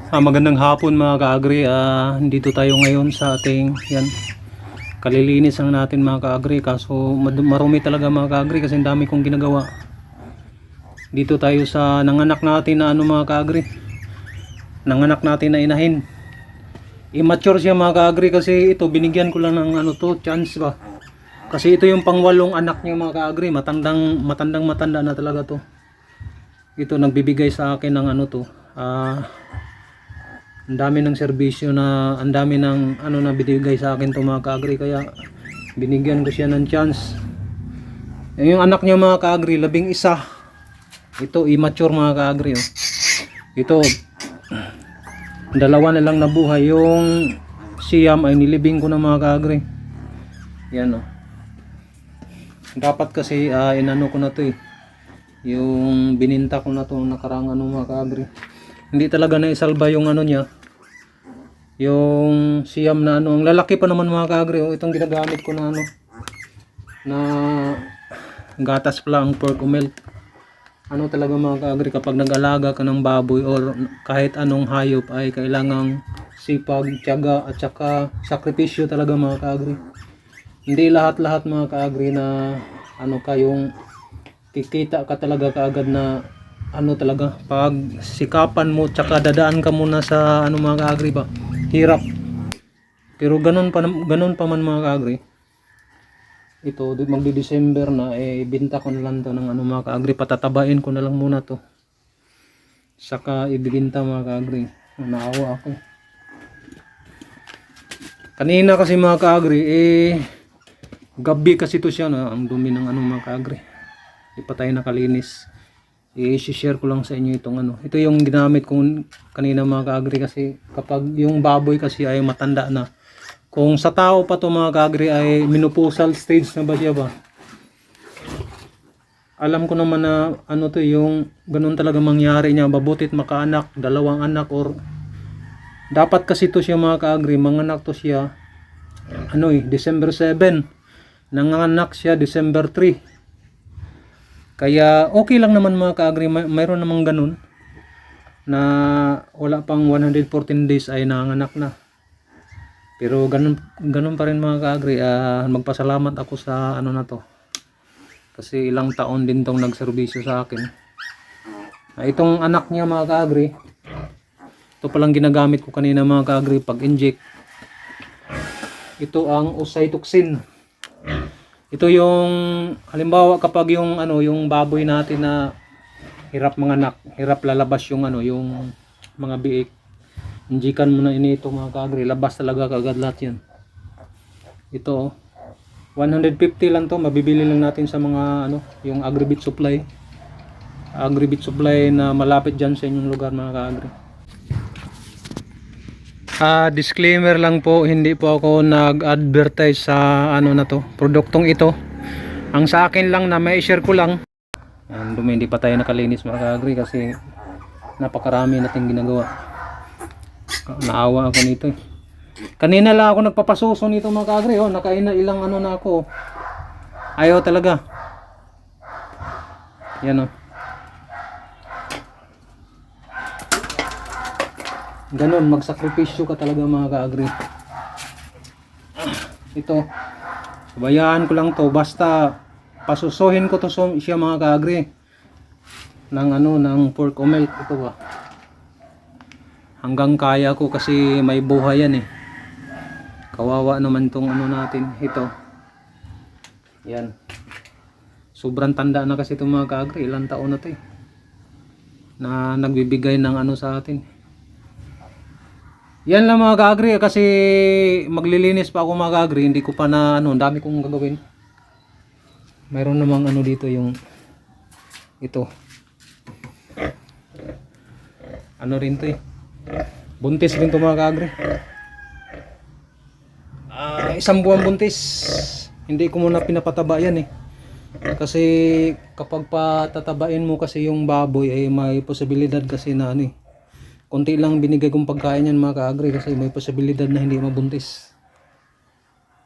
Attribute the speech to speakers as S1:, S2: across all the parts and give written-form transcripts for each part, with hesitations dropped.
S1: Magandang hapon mga ka-agri. Dito tayo ngayon sa ating kalilinis lang natin mga ka-agri. Kaso marumi talaga mga ka-agri kasi ang dami kong ginagawa. Dito tayo sa nanganak natin na mga ka-agri. Nanganak natin na inahin. Immature siya mga ka-agri kasi ito binigyan ko lang ng chance ba. Kasi ito yung pangwalong anak niya mga ka-agri. Matanda na talaga to. Ito nagbibigay sa akin ng ang dami ng serbisyo na ang dami ng na binigay sa akin to mga ka-agri, kaya binigyan ko siya ng chance. Yung anak niya mga ka-agri, 11. Ito immature mga ka-agri. Ito dalawa na lang nabuhay. Yung siyam ay nilibing ko na mga ka-agri. Yan dapat kasi inano ko na to yung bininta ko na to nakarang mga ka-agri. Hindi talaga naisalba yung niya, yung siyam na ang lalaki pa naman mga ka-agri. Itong ginagamit ko na na gatas pala ang pork milk. Talaga mga ka-agri, kapag nag-alaga ka ng baboy or kahit anong hayop ay kailangang sipag, tiyaga at saka sakripisyo talaga mga ka-agri. Hindi lahat mga ka-agri na yung kikita ka talaga kaagad na talaga pag sikapan mo tsaka dadaan ka muna sa mga ka-agri ba, hirap. Pero ganun pa man mga ka-agri, ito magdi-December na ibenta ko na lang to ng mga ka-agri. Patatabain ko na lang muna to saka ibibenta mga ka-agri. Naawa ako kanina kasi mga ka-agri, gabi kasi to siya na ang dumi ng mga ka-agri. Di pa tayo nakalinis. I-share ko lang sa inyo itong ito yung ginamit ko kanina mga ka-agri, kasi kapag yung baboy kasi ay matanda na, kung sa tao pa to mga ka-agri ay menopausal stage na ba siya ba, alam ko naman na to yung ganun talaga mangyari niya. Babutit makaanak, 2 anak, or dapat kasi to siya mga ka-agri, manganak to siya December 7, nanganak siya December 3. Kaya okay lang naman mga ka-agri, mayroon namang ganun na wala pang 114 days ay nanganak na. Pero ganun pa rin mga ka-agri. Magpasalamat ako sa na to, kasi ilang taon din tong nagserbisyo sa akin. Itong anak niya mga ka-agri, ito palang ginagamit ko kanina mga ka-agri pag inject. Ito ang ocytocin. Ito yung halimbawa kapag yung yung baboy natin na hirap manganak, hirap lalabas yung yung mga biik, injikan mo na ito mga ka-agri, labas talaga kagad lahat yan. Ito 150 lang to, mabibili lang natin sa mga yung Agribit supply na malapit dyan sa inyong lugar mga ka-agri. Disclaimer lang po, hindi po ako nag-advertise sa na to, produktong ito. Ang sa akin lang na may share ko lang. Hindi pa tayo nakalinis mga ka-agri kasi napakarami nating ginagawa. Naawa ako nito kanina lang ako nagpapasuso nito mga ka-agri. Nakain na ilang na ako. Ayaw talaga. Yan ganun, magsakripisyo ka talaga mga ka-agri. Ito bayaan ko lang to, basta pasusuhin ko to siya mga ka-agri ng ng pork milk. Ito ba, hanggang kaya ko kasi may buhay yan kawawa naman tong natin. Ito yan, sobrang tanda na kasi itong mga ka-agri, ilang taon na to na nagbibigay ng sa atin. Yan lang mga ka-agri, kasi maglilinis pa ako mga ka-agri. Hindi ko pa na dami kong gagawin. Mayroon namang dito yung ito. Rin to buntis rin to mga ka-agri. 1 buwan buntis. Hindi ko muna pinapataba yan kasi kapag patatabain mo kasi yung baboy ay may posibilidad kasi na konti lang binigay kong pagkain yan mga ka-agri, kasi may posibilidad na hindi mabuntis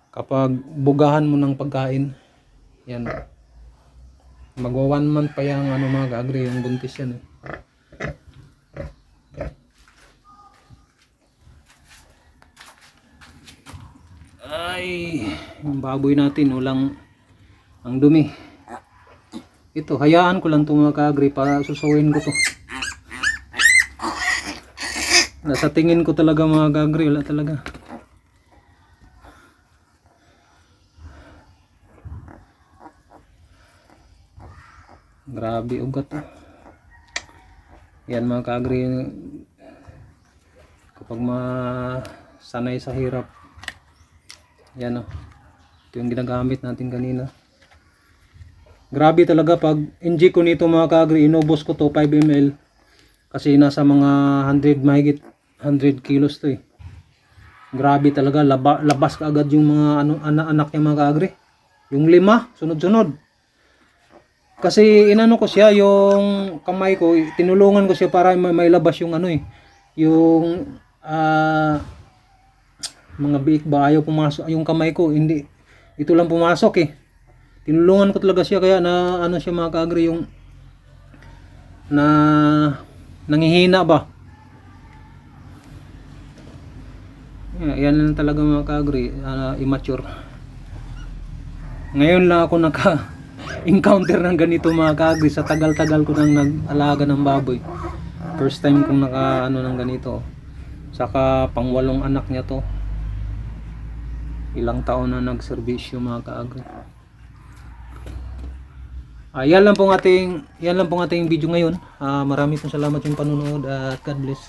S1: kapag bugahan mo ng pagkain. Yan, magwa 1 month pa yung mga ka-agri, yung buntis yan yung baboy natin walang ang dumi. Ito, hayaan ko lang ito mga ka-agri para susawin ko to. Nasa tingin ko talaga mga ka-agri, wala talaga. Grabe ugat to. Yan mga ka-agri, kapag masanay sa hirap, yan o, ito yung ginagamit natin kanina. Grabe talaga pag NG ko nito mga ka-agri, inubos ko to 5 ml kasi nasa mga 100 mahigit 100 kilos to eh. Grabe talaga, labas ka agad yung mga anak niya mga ka-agri. Yung 5 sunod-sunod. Kasi inano ko siya, yung kamay ko, tinulungan ko siya para may labas yung ano eh, yung mga biik ba, ayaw pumasok yung kamay ko, hindi, ito lang pumasok eh. Tinulungan ko talaga siya, kaya na ano siya mga ka-agri, yung na nangihina ba. Yan lang talaga mga ka-agri, immature. Ngayon lang ako encounter ng ganito mga ka-agri sa tagal-tagal ko nang nag-alaga ng baboy. First time kong ng ganito. Saka pang-8 anak niya to. Ilang taon na nagserbisyo mga ka-agri. Yan lang pong ating video ngayon. Marami pong salamat yung panunood at God bless.